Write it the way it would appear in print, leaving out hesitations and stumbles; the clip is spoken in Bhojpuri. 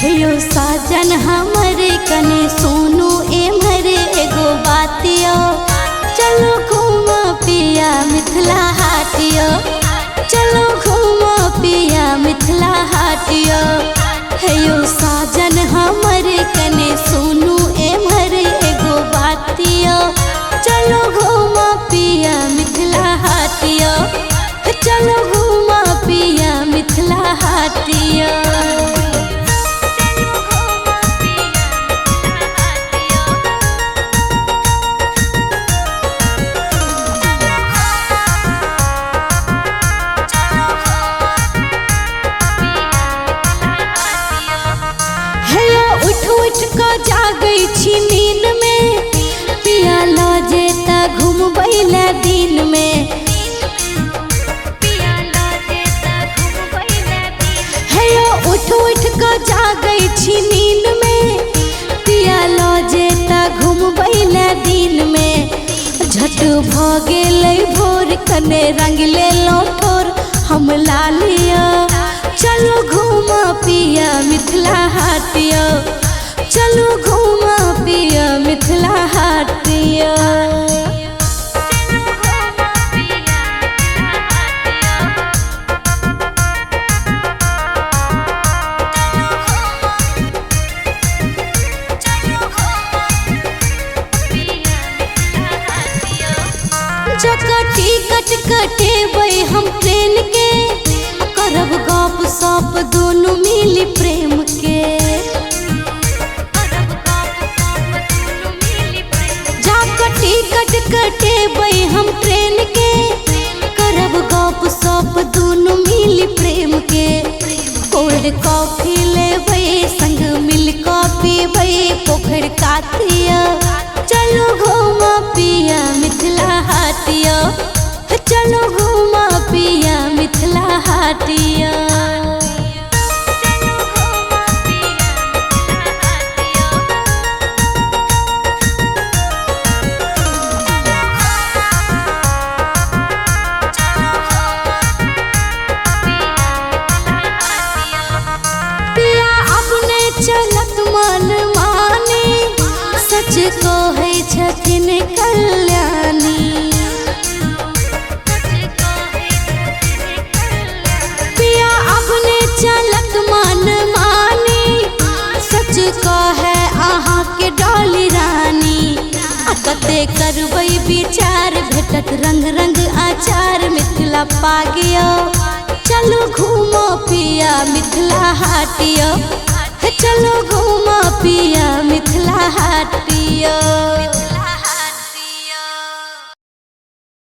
हेयो साजन हमरे कने सोनू एमरे एगो बातियो, चलो घूमा पिया मिथिला हाटियो, चलो घूमा पिया मिथिला हाटियो। हेयो साजन हमरे कने सोनू एमरे एगो बातियो, चलो घूमा पिया मिथिला हाटियो, चलो घूमा पिया मिथिला हाटियो। जागई छी नींद में पिया लो जेता घूमबैला दिन में, हेयो उठ उठ के जागई छी नींद में पिया लो जेता घूमबैला दिन में। झट भ गेलै भोर कने रंग ले लो ठोर हम लालिया, चलो घूमा पिया मिथिला हाटियो, चलो घूमा पिया मिथिला हाटियो। जकर टिकट कटेबै हम ट्रेन के, करब गप सप दोनों मिली प्रेम के। टिकट कटेबै हम ट्रेन के, करब गप सप दोनों मिली प्रेम के। कोल्ड कॉफी लेबै संग मिल कॉफी पीबै पोखर कातिया, चलो घूमा पिया मिथिला हाटिया, चलो घूमा पिया मिथिला हाटिया। चलत मन माने सच कहै छथिन कल्याणी, पिया अपने चलत मन माने सच कहे अहाँ के डोली रानी। कते करबै विचार भेटत रंग रंग आचार मिथिला पागियो, चलो घूमो पिया मिथिला हाटियो, चलो घूमा पिया मिथिला हाटियो।